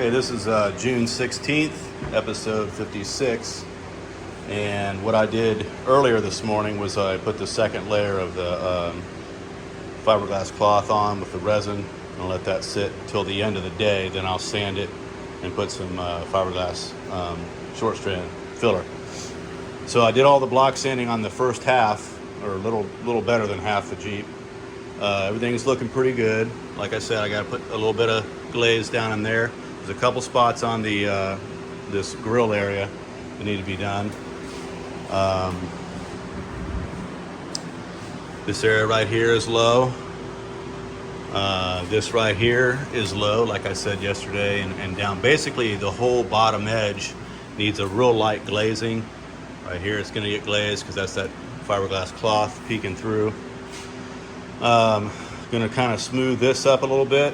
Okay, this is June 16th, episode 56. And what I did earlier this morning was I put the second layer of the fiberglass cloth on with the resin and let that sit till the end of the day. Then I'll sand it and put some fiberglass short strand filler. So I did all the block sanding on the first half, or a little better than half the Jeep. Everything's looking pretty good. Like I said, I got to put a little bit of glaze down in there. There's a couple spots on the this grill area that need to be done. This area right here is low. This right here is low, like I said yesterday, and down. Basically, the whole bottom edge needs a real light glazing. Right here, it's going to get glazed because that's that fiberglass cloth peeking through. Going to kind of smooth this up a little bit.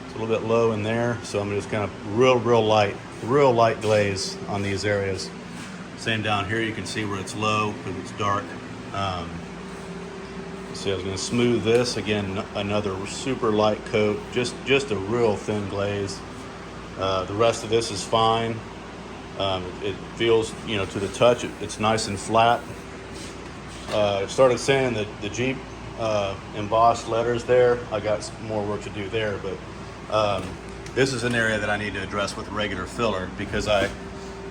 It's a little bit low in there, so I'm just kind of real light glaze on these areas. Same down here, you can see where it's low because it's dark. So I was going to smooth this again, another super light coat, just a real thin glaze. The rest of this is fine. It feels, to the touch, it's nice and flat. Started sanding the Jeep embossed letters there. I got some more work to do there, but this is an area that I need to address with regular filler because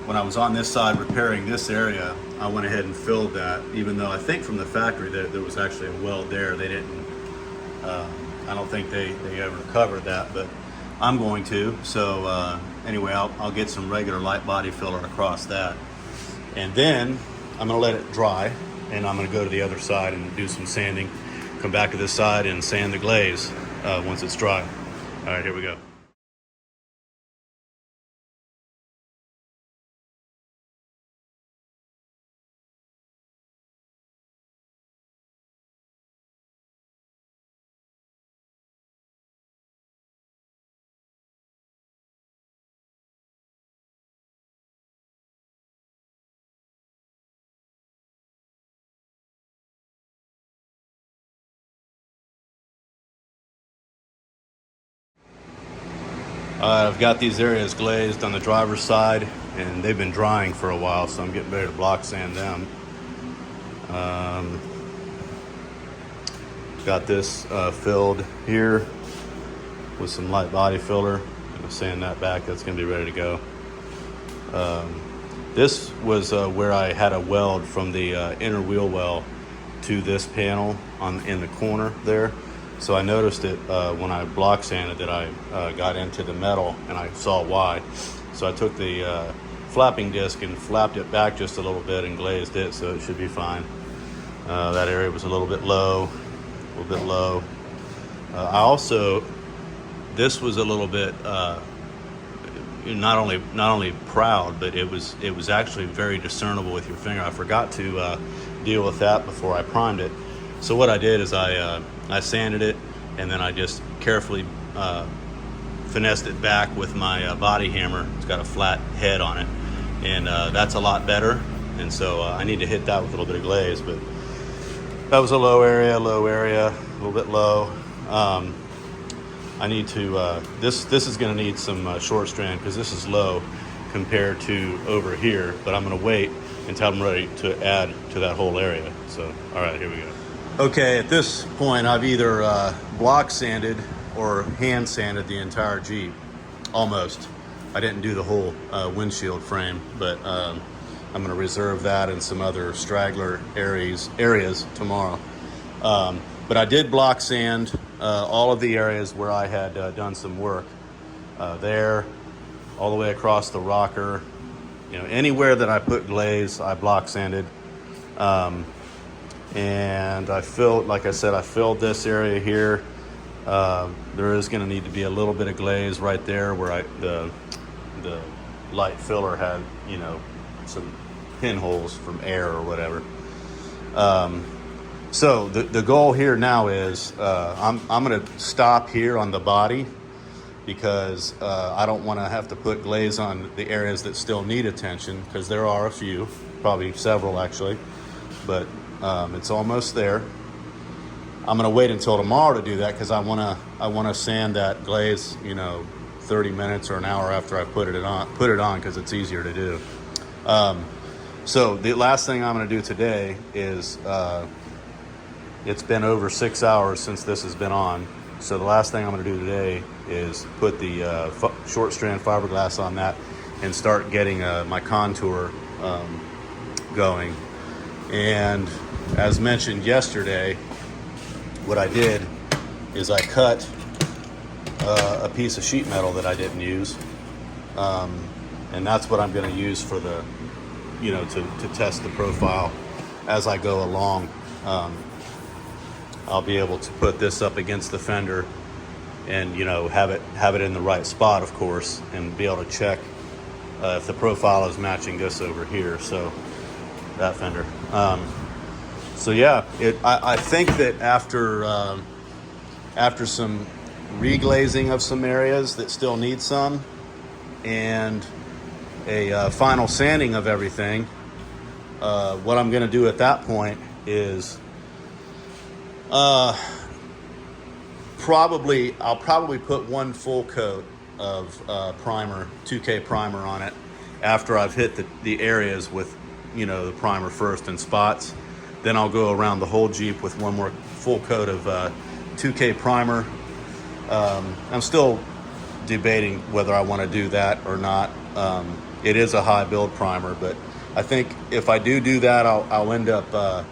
when I was on this side repairing this area, I went ahead and filled that, even though I think from the factory that there was actually a weld there. They didn't, I don't think they ever covered that, but I'm going to. So anyway, I'll get some regular light body filler across that. And then I'm gonna let it dry, and I'm gonna go to the other side and do some sanding, come back to this side and sand the glaze once it's dry. All right, here we go. I've got these areas glazed on the driver's side, and they've been drying for a while, so I'm getting ready to block sand them. Got this filled here with some light body filler. I'm gonna sand that back. That's gonna be ready to go. This was where I had a weld from the inner wheel well to this panel in the corner there. So I noticed it when I block sanded that I got into the metal, and I saw why. So I took the flapping disc and flapped it back just a little bit and glazed it, so it should be fine. That area was a little bit low. I also, this was a little bit not only proud, but it was actually very discernible with your finger. I forgot to deal with that before I primed it. So what I did is I sanded it, and then I just carefully finessed it back with my body hammer. It's got a flat head on it, and that's a lot better. And so I need to hit that with a little bit of glaze, but that was a low area, a little bit low. I need to, this is gonna need some short strand because this is low compared to over here, but I'm gonna wait until I'm ready to add to that whole area. So, all right, here we go. Okay, at this point, I've either block sanded or hand sanded the entire Jeep, almost. I didn't do the whole windshield frame, but I'm gonna reserve that and some other straggler areas tomorrow. But I did block sand all of the areas where I had done some work. There, all the way across the rocker. Anywhere that I put glaze, I block sanded. And I filled, like I said, I filled this area here. There is going to need to be a little bit of glaze right there where the light filler had, some pinholes from air or whatever. So the goal here now is I'm going to stop here on the body because I don't want to have to put glaze on the areas that still need attention, because there are a few, probably several actually, but it's almost there. I'm gonna wait until tomorrow to do that because I wanna sand that glaze, 30 minutes or an hour after I put it on because it's easier to do. So the last thing I'm going to do today is, it's been over 6 hours since this has been on. So the last thing I'm going to do today is put the short strand fiberglass on that and start getting my contour going. And as mentioned yesterday, what I did is I cut a piece of sheet metal that I didn't use, and that's what I'm going to use for the, to test the profile as I go along. I'll be able to put this up against the fender and have it in the right spot, of course, and be able to check if the profile is matching this over here. So that fender. So yeah, I think that after some reglazing of some areas that still need some, and a final sanding of everything, what I'm going to do at that point is I'll probably put one full coat of primer, 2K primer on it after I've hit the areas with the primer first in spots. Then I'll go around the whole Jeep with one more full coat of 2K primer. I'm still debating whether I want to do that or not. It is a high build primer, but I think if I do that, I'll end up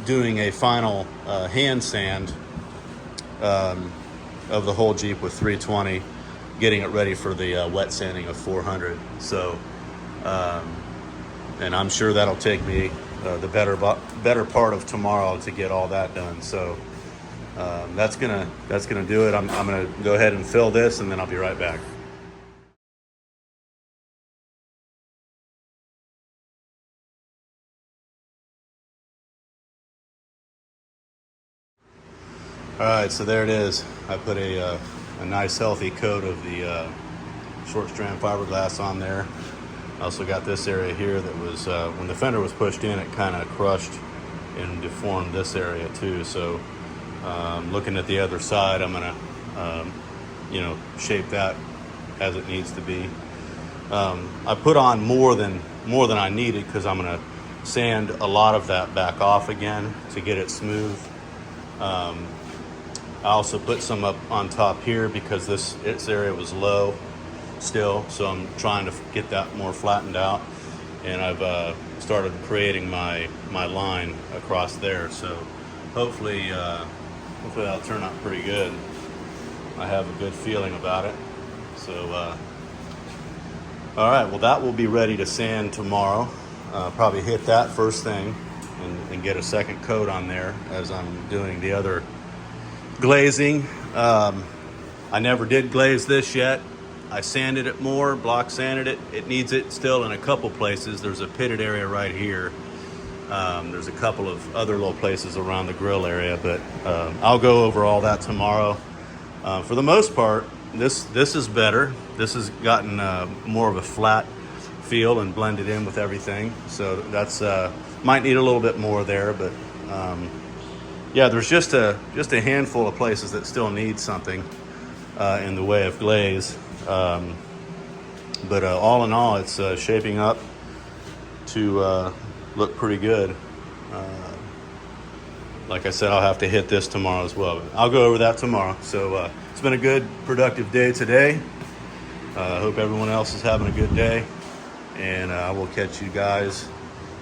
doing a final hand sand of the whole Jeep with 320, getting it ready for the wet sanding of 400. So, and I'm sure that'll take me the better part of tomorrow to get all that done. So that's gonna do it. I'm gonna go ahead and fill this, and then I'll be right back. All right, so there it is. I put a nice healthy coat of the short strand fiberglass on there. I also got this area here that was, when the fender was pushed in, it kind of crushed and deformed this area too. So looking at the other side, I'm gonna shape that as it needs to be. I put on more than I needed because I'm gonna sand a lot of that back off again to get it smooth. I also put some up on top here because this area was low still, so I'm trying to get that more flattened out. And I've started creating my line across there, so hopefully that'll turn out pretty good. I have a good feeling about it. So all right, well, that will be ready to sand tomorrow. Probably hit that first thing and get a second coat on there as I'm doing the other glazing. I never did glaze this yet. I sanded it more, block sanded it. It needs it still in a couple places. There's a pitted area right here. There's a couple of other little places around the grill area, but I'll go over all that tomorrow. For the most part, this is better. This has gotten more of a flat feel and blended in with everything. So that's might need a little bit more there, but yeah, there's just a handful of places that still need something in the way of glaze. But all in all, it's shaping up to look pretty good. Like I said, I'll have to hit this tomorrow as well. I'll go over that tomorrow. So it's been a good, productive day today. I hope everyone else is having a good day. And I will catch you guys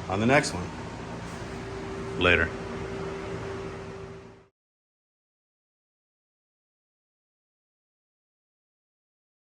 on the next one. Later.